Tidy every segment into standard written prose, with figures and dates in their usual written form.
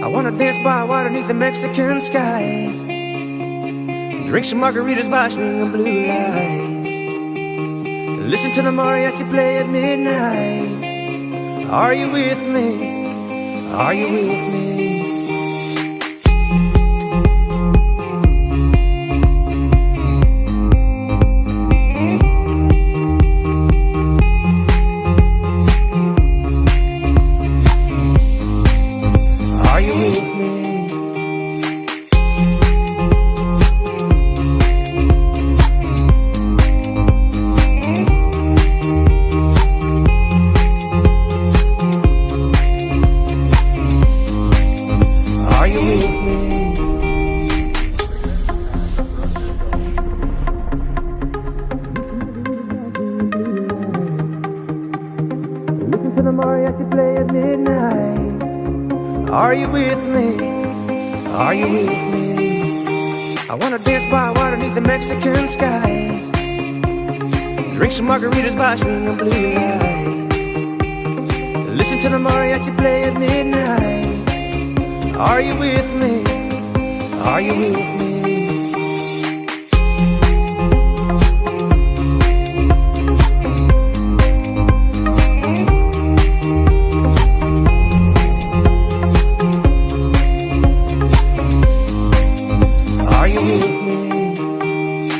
I wanna dance by water beneath the Mexican sky, drink some margaritas by swinging blue lights, listen to the mariachi play at midnight. Are you with me? Are you with me? To the mariachi play at midnight. Are you with me? Are you with me? I wanna dance by water beneath the Mexican sky, drink some margaritas by swinging blue lights, listen to the mariachi play at midnight. Are you with me? Are you with me?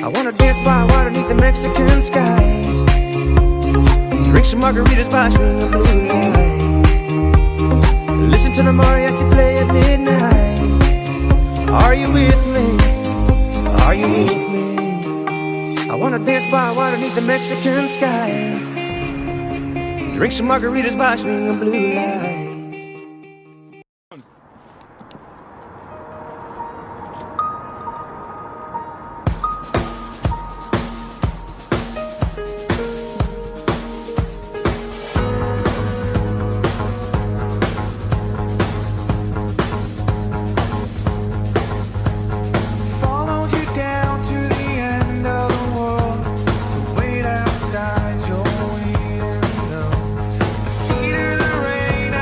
I wanna dance by water beneath the Mexican sky, drink some margaritas by swinging blue lights, listen to the mariachi play at midnight. Are you with me? Are you with me? I wanna dance by water beneath the Mexican sky, drink some margaritas by swinging blue lights. Heater the rain, I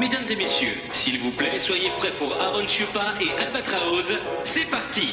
Mesdames et messieurs, s'il vous plaît, soyez prêts pour Aaron Chupa et Albatraoz. C'est parti!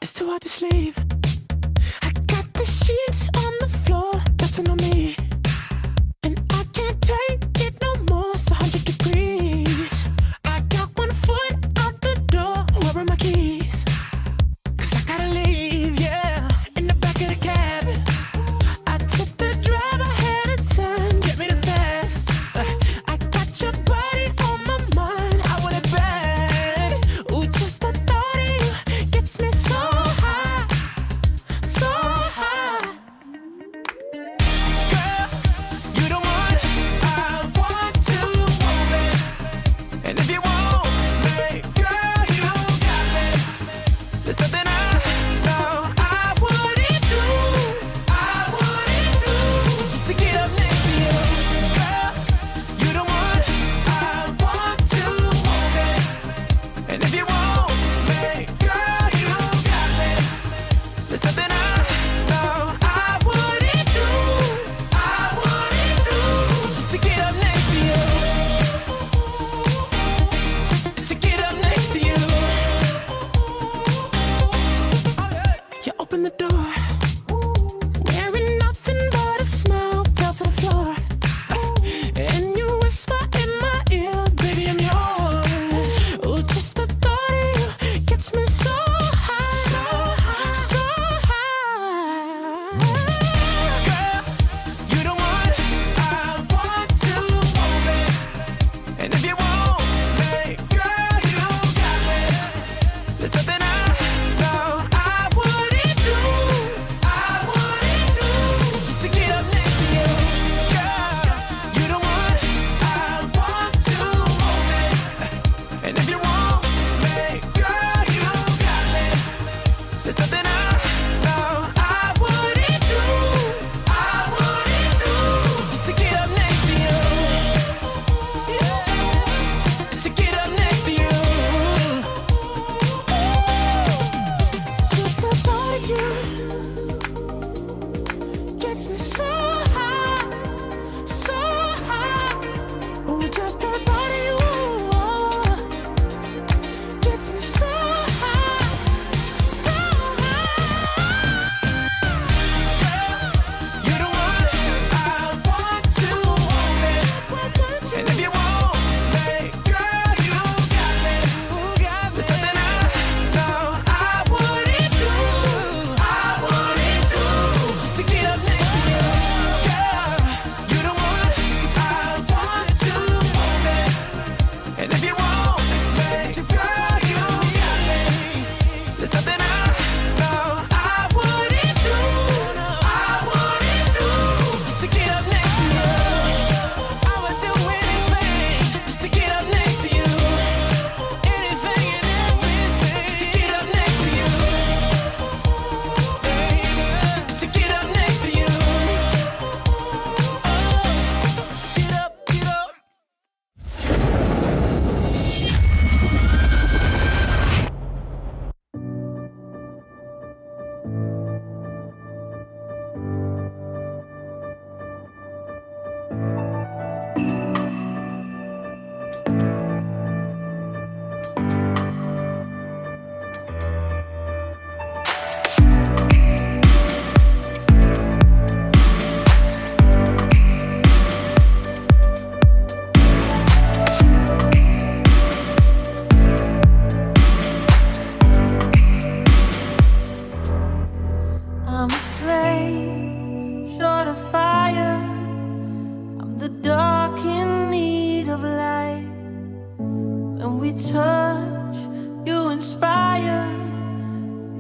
It's too hard to sleep. I got the sheets on the floor, nothing on me. And I can't take it no more, it's 100 degrees. I got 1 foot out the door, where are my keys? Cause I gotta leave, yeah. In the back of the cab, I took the drive, I had a turn, get me the fast. I got your body on my mind, I want it bad. Ooh, just the thought of you gets me so high, so high.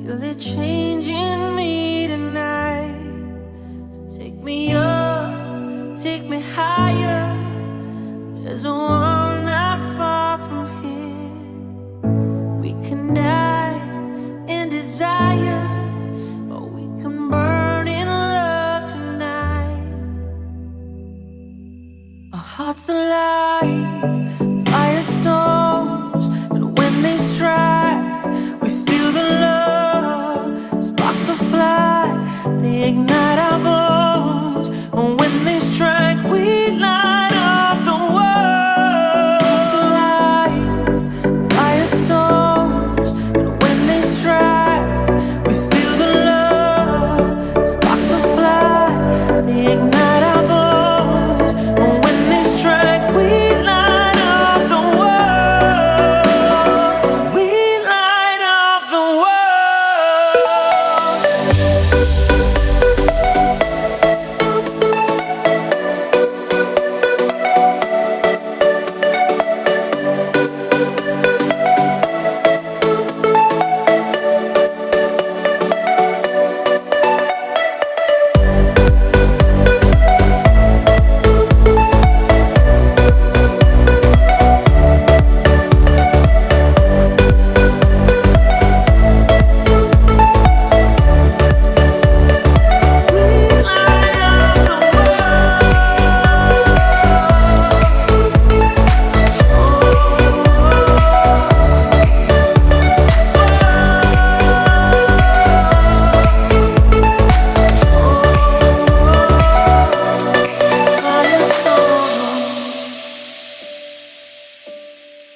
Feel it changing me tonight. So take me up, take me higher. There's a world not far from here. We can die in desire, or we can burn in love tonight. Our hearts alive, firestorms, and when they strike, we feel the love. Sparks will fly, they ignite our bones, and when they strike, we light up the world. Hearts alive, firestorms, and when they strike, we feel the love. Sparks will fly, they ignite our bones, and when they strike, we light up the world. We light up the world.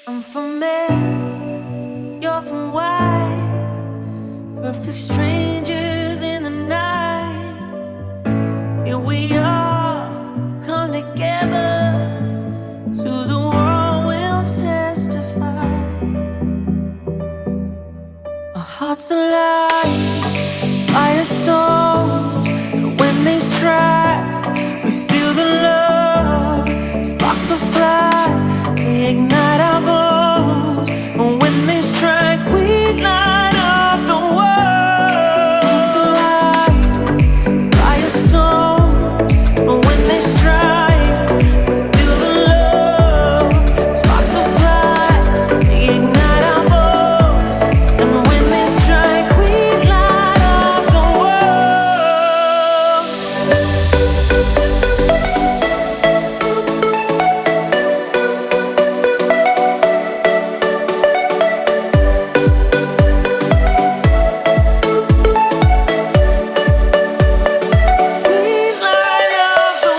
I'm from X, you're from Y. Perfect strangers in the night. Here we are, come together. To the world we'll testify. Our hearts alive, firestorms, and when they strike, we feel the love. Sparks will fly, they ignite our bones, and when they strike, we light up the world. Hearts alive, firestorms, and when they strike, we feel the love. Sparks will fly, they ignite our bones, and when they strike, we light up the world. We light up the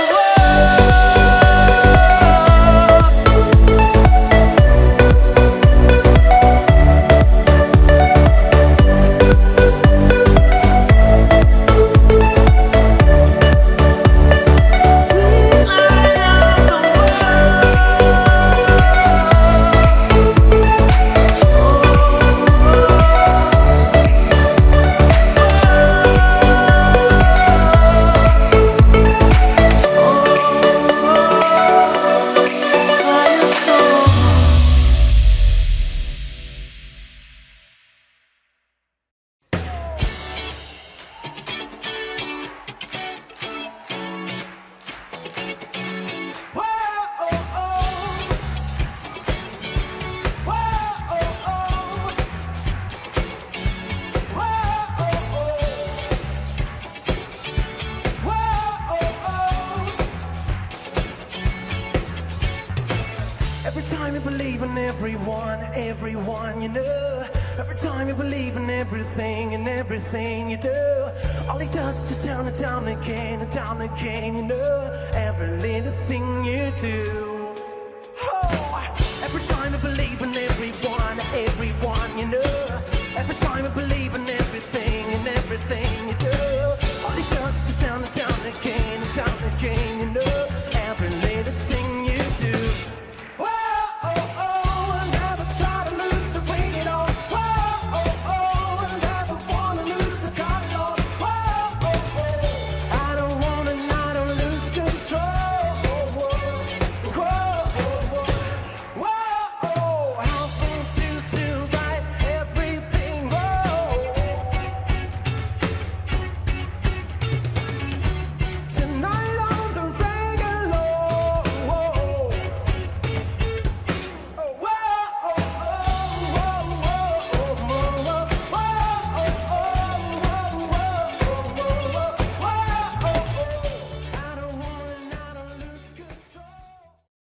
Every time you believe in everyone you know. Every time you believe in everything and everything you do. All he does is just down and down again, you know. Every little thing you do. Oh, every time you believe in everyone you know. Every time you believe in